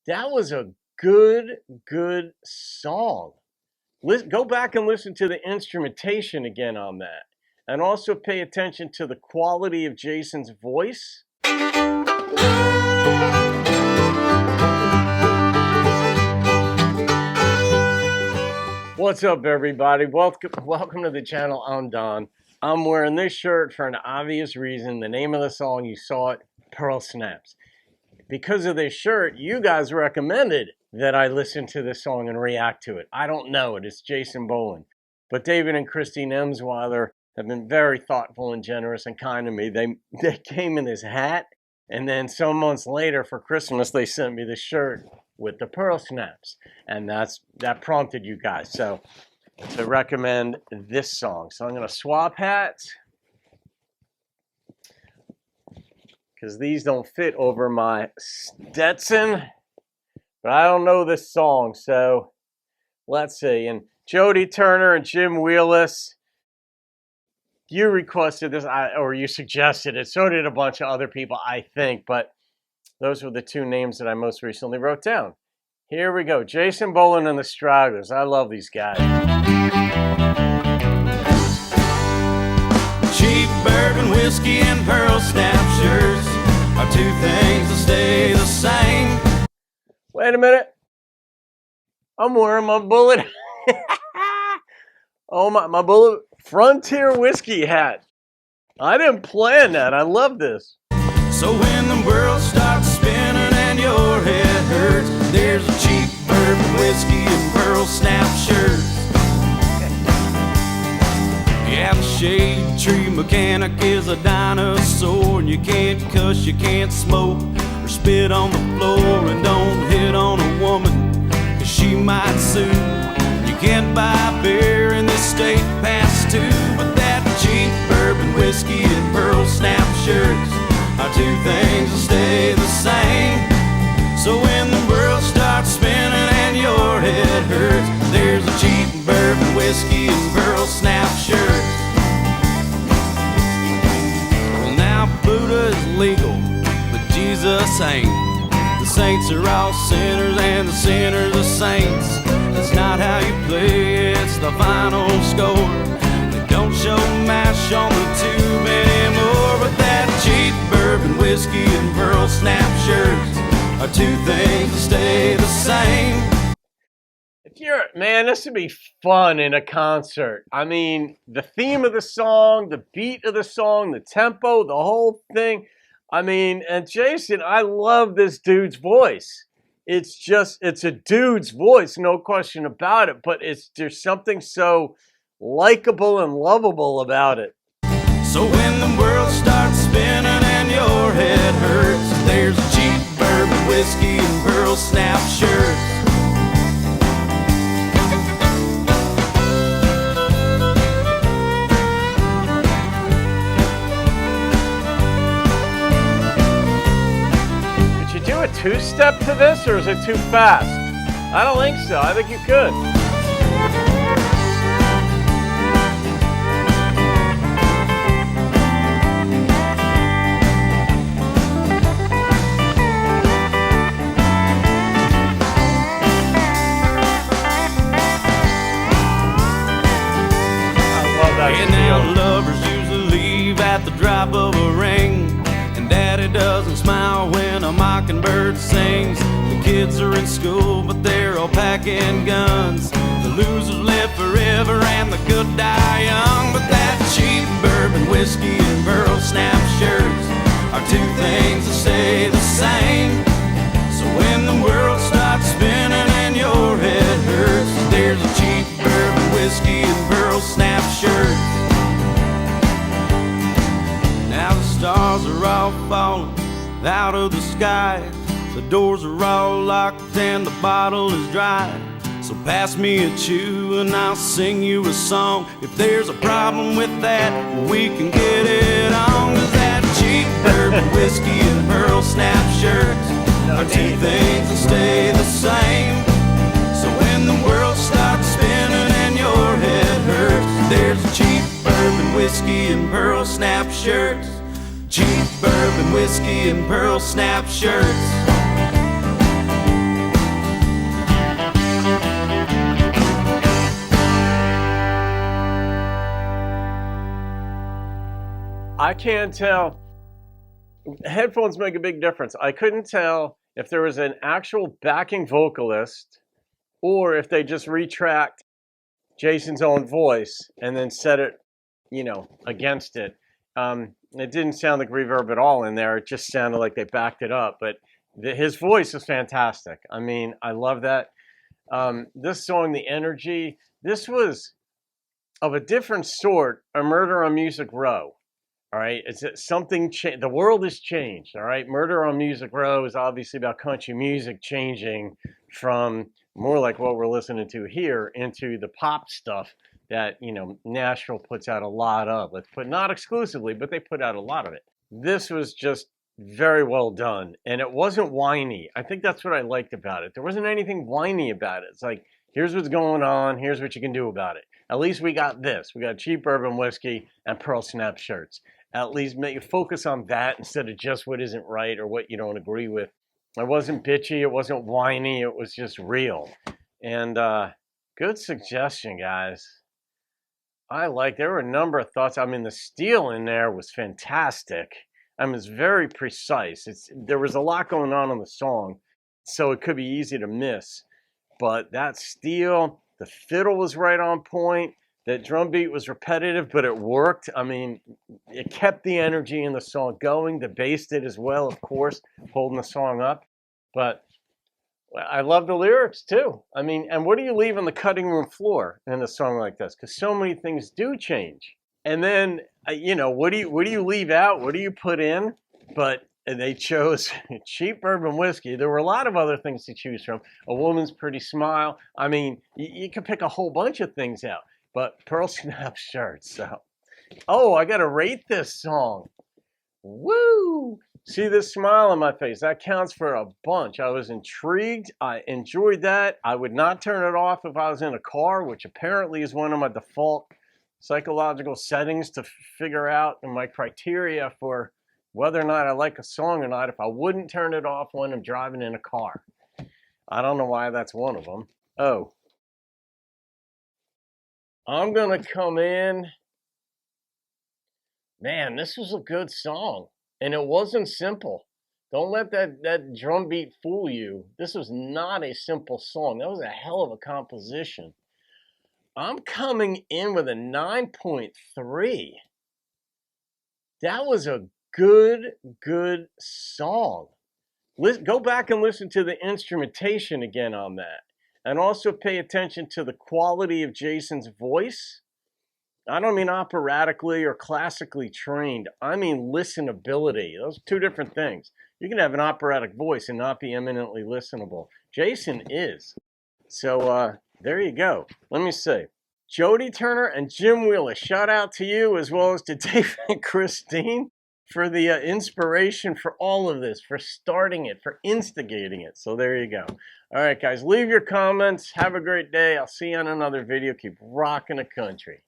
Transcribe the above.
That was a good song. Go back and listen to the instrumentation again on that. And also pay attention to the quality of Jason's voice. What's up, everybody? Welcome to the channel. I'm Don. I'm wearing this shirt for an obvious reason. The name of the song, you saw it, Pearl Snaps. Because of this shirt, you guys recommended that I listen to this song and react to it. I don't know it. It's Jason Boland. But David and Christine Emsweiler have been very thoughtful and generous and kind to me. They came in this hat, and then some months later for Christmas, they sent me the shirt with the Pearl Snaps. And that prompted you guys to recommend this song. So I'm going to swap hats, because these don't fit over my Stetson. But I don't know this song, so let's see. And Jody Turner and Jim Wheelis, you requested this, or you suggested it. So did a bunch of other people, I think. But those were the two names that I most recently wrote down. Here we go. Jason Boland and the Stragglers. I love these guys. Cheap bourbon whiskey and pearl snap shirts are two things that stay the same. Wait a minute. I'm wearing my Bullet. Oh, my Bullet Frontier whiskey hat. I didn't plan that. I love this. So when the world starts spinning and your head hurts, there's a cheap bourbon whiskey and pearl snap shirt. Yeah, the shade tree mechanic is a dinosaur, and you can't cuss, you can't smoke, or spit on the floor, and don't hit on a woman, 'cause she might sue. You can't buy beer in this state past 2, but that cheap bourbon whiskey and pearl snap shirts are two things that stay the same. So when the world starts spinning and your head hurts, there's a cheap bourbon whiskey and pearl snap shirt. Well, now Buddha is legal, but Jesus ain't. The saints are all sinners and the sinners are saints. That's not how you play, it's the final score. They don't show MASH on the tube anymore, but that cheap bourbon whiskey and pearl snap shirts are two things that stay the same. Man, this would be fun in a concert. I mean, the theme of the song, the beat of the song, the tempo, the whole thing. I mean, and Jason, I love this dude's voice. It's a dude's voice, no question about it, but there's something so likable and lovable about it. So when the world starts spinning and your head hurts, there's a cheap bourbon whiskey and pearl snap shirt. A two-step to this, or is it too fast? I don't think so. I think you could. I love that. And now lovers usually leave at the drop of a ring, and daddy doesn't smile when a mockingbird sings. The kids are in school, but they're all packing guns. The losers live forever and the good die young. But that cheap bourbon whiskey and pearl snap shirts are two things that stay the same. So when the world starts spinning and your head hurts, there's a cheap bourbon whiskey and pearl snap shirt. Now the stars are all falling out of the sky, the doors are all locked and the bottle is dry. So pass me a chew and I'll sing you a song. If there's a problem with that, we can get it on. 'Cause that cheap bourbon whiskey and pearl snap shirts are two things that stay the same. So when the world starts spinning and your head hurts, there's a cheap bourbon whiskey and pearl snap shirts. Cheap bourbon whiskey and pearl snap shirts. I can't tell. Headphones make a big difference. I couldn't tell if there was an actual backing vocalist or if they just retract Jason's own voice and then set it, against it. It didn't sound like reverb at all in there. It just sounded like they backed it up. But his voice is fantastic. I mean, I love that. This song, the energy, this was of a different sort, a Murder on Music Row. All right, it's something. The world has changed. All right, Murder on Music Row is obviously about country music changing from more like what we're listening to here into the pop stuff that Nashville puts out a lot of. Let's put, not exclusively, but they put out a lot of it. This was just very well done, and it wasn't whiny. I think that's what I liked about it. There wasn't anything whiny about it. It's like, here's what's going on. Here's what you can do about it. At least we got this. We got cheap bourbon whiskey and pearl snap shirts. At least make you focus on that instead of just what isn't right or what you don't agree with. It wasn't bitchy. It wasn't whiny. It was just real. And good suggestion, guys. There were a number of thoughts. I mean, the steel in there was fantastic. I mean, it's very precise. There was a lot going on the song, so it could be easy to miss. But that steel, the fiddle was right on point. That drum beat was repetitive, but it worked. I mean, it kept the energy in the song going. The bass did as well, of course, holding the song up. But I love the lyrics too. I mean, and what do you leave on the cutting room floor in a song like this? Because so many things do change. And then, what do you leave out? What do you put in? But they chose cheap bourbon whiskey. There were a lot of other things to choose from. A woman's pretty smile. I mean, you could pick a whole bunch of things out. But pearl snap shirts. So, I got to rate this song. Woo! See this smile on my face? That counts for a bunch. I was intrigued. I enjoyed that. I would not turn it off if I was in a car, which apparently is one of my default psychological settings to figure out in my criteria for whether or not I like a song or not, if I wouldn't turn it off when I'm driving in a car. I don't know why that's one of them. I'm going to come in. Man, this was a good song. And it wasn't simple. Don't let that drum beat fool you. This was not a simple song. That was a hell of a composition. I'm coming in with a 9.3. That was a good song. Go back and listen to the instrumentation again on that. And also pay attention to the quality of Jason's voice. I don't mean operatically or classically trained. I mean listenability. Those are two different things. You can have an operatic voice and not be eminently listenable. Jason is. So there you go. Let me see. Jody Turner and Jim Wheeler, shout out to you as well as to Dave and Christine for the inspiration for all of this, for starting it, for instigating it. So there you go. All right, guys, leave your comments. Have a great day. I'll see you on another video. Keep rocking the country.